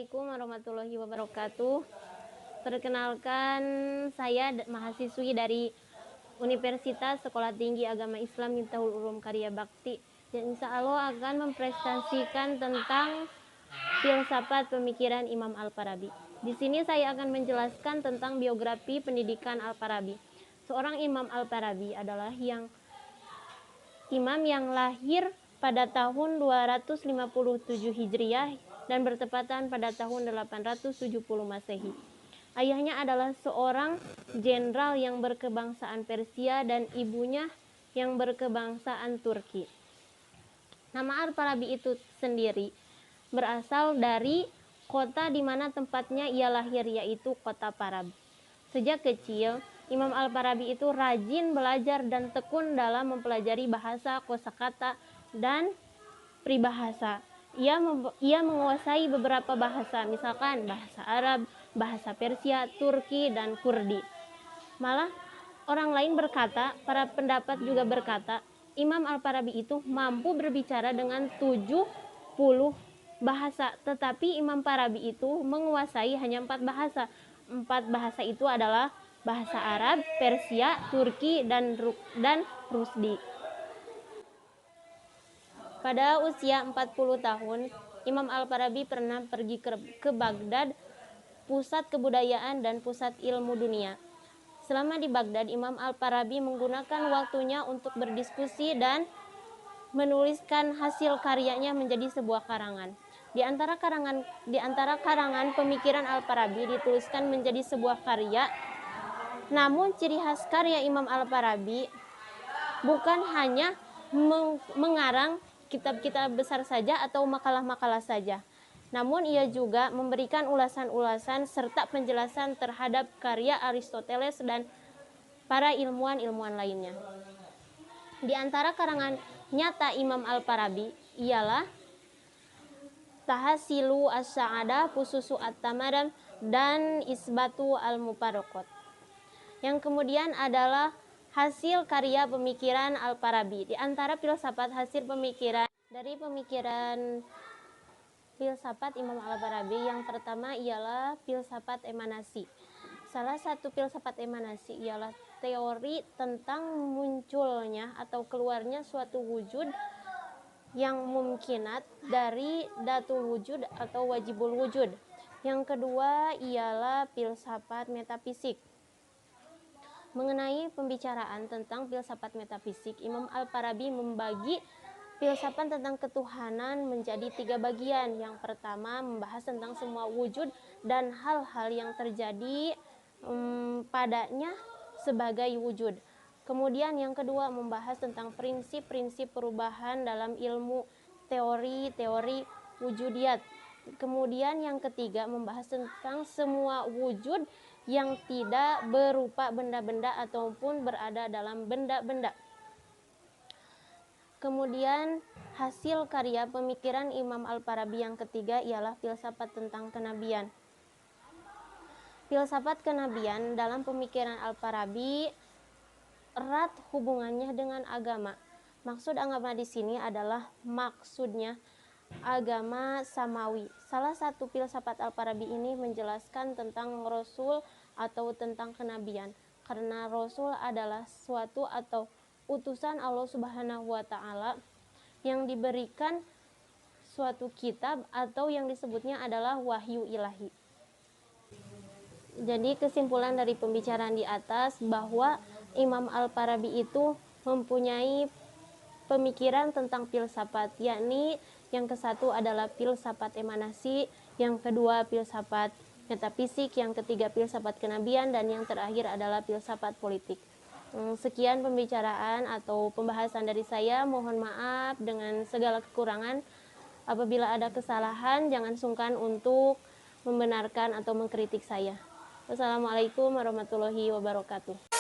Assalamualaikum warahmatullahi wabarakatuh. Perkenalkan, saya mahasiswi dari Universitas Sekolah Tinggi Agama Islam Miftahul Ulum Karya Bakti, dan insya Allah akan mempresentasikan tentang filsafat pemikiran Imam Al-Farabi. Di sini saya akan menjelaskan tentang biografi pendidikan Al-Farabi. Seorang Imam Al-Farabi adalah imam yang lahir pada tahun 257 Hijriah dan bertepatan pada tahun 870 Masehi. Ayahnya adalah seorang jenderal yang berkebangsaan Persia dan ibunya yang berkebangsaan Turki. Nama Al-Farabi itu sendiri berasal dari kota di mana tempatnya ia lahir, yaitu kota Farab. Sejak kecil, Imam Al-Farabi itu rajin belajar dan tekun dalam mempelajari bahasa, kosakata, dan peribahasa. Ia menguasai beberapa bahasa, misalkan bahasa Arab, bahasa Persia, Turki, dan Kurdi. Malah orang lain berkata, para pendapat juga berkata, Imam Al-Farabi itu mampu berbicara dengan 70 bahasa, tetapi Imam Farabi itu menguasai hanya 4 bahasa. 4 bahasa itu adalah bahasa Arab, Persia, Turki, dan Rusdi. Pada usia 40 tahun, Imam Al-Farabi pernah pergi ke Baghdad, pusat kebudayaan dan pusat ilmu dunia. Selama di Baghdad, Imam Al-Farabi menggunakan waktunya untuk berdiskusi dan menuliskan hasil karyanya menjadi sebuah karangan. Di antara karangan pemikiran Al-Farabi dituliskan menjadi sebuah karya. Namun ciri khas karya Imam Al-Farabi bukan hanya mengarang kitab-kitab besar saja atau makalah-makalah saja, namun ia juga memberikan ulasan-ulasan serta penjelasan terhadap karya Aristoteles dan para ilmuwan-ilmuwan lainnya. Di antara karangan nyata Imam Al-Farabi ialah Tahasilu As-Sa'adah, Fususu At-Tamadam, dan Isbatu Al-Mufaraqat. Yang kemudian adalah hasil karya pemikiran Al-Farabi. Di antara filsafat hasil pemikiran filsafat Imam Al-Farabi, yang pertama ialah filsafat emanasi. Salah satu filsafat emanasi ialah teori tentang munculnya atau keluarnya suatu wujud yang mungkinat dari datul wujud atau wajibul wujud. Yang kedua ialah filsafat metafisik. Mengenai pembicaraan tentang filsafat metafisik, Imam Al-Farabi membagi filsafat tentang ketuhanan menjadi 3 bagian. Yang pertama membahas tentang semua wujud dan hal-hal yang terjadi padanya sebagai wujud. Kemudian yang kedua membahas tentang prinsip-prinsip perubahan dalam ilmu teori-teori wujudiyat. Kemudian yang ketiga membahas tentang semua wujud yang tidak berupa benda-benda ataupun berada dalam benda-benda. Kemudian hasil karya pemikiran Imam Al-Farabi yang ketiga ialah filsafat tentang kenabian. Filsafat kenabian dalam pemikiran Al-Farabi erat hubungannya dengan agama. Maksud agama di sini adalah maksudnya agama samawi. Salah satu filsafat Al-Farabi ini menjelaskan tentang Rasul atau tentang kenabian, karena Rasul adalah suatu atau utusan Allah Subhanahu wa Ta'ala yang diberikan suatu kitab atau yang disebutnya adalah wahyu ilahi. Jadi kesimpulan dari pembicaraan di atas bahwa Imam Al-Farabi itu mempunyai pemikiran tentang filsafat, yakni yang ke-1 adalah filsafat emanasi, yang kedua filsafat metafisik, yang ketiga filsafat kenabian, dan yang terakhir adalah filsafat politik. Sekian pembicaraan atau pembahasan dari saya. Mohon maaf dengan segala kekurangan. Apabila ada kesalahan, jangan sungkan untuk membenarkan atau mengkritik saya. Wassalamualaikum warahmatullahi wabarakatuh.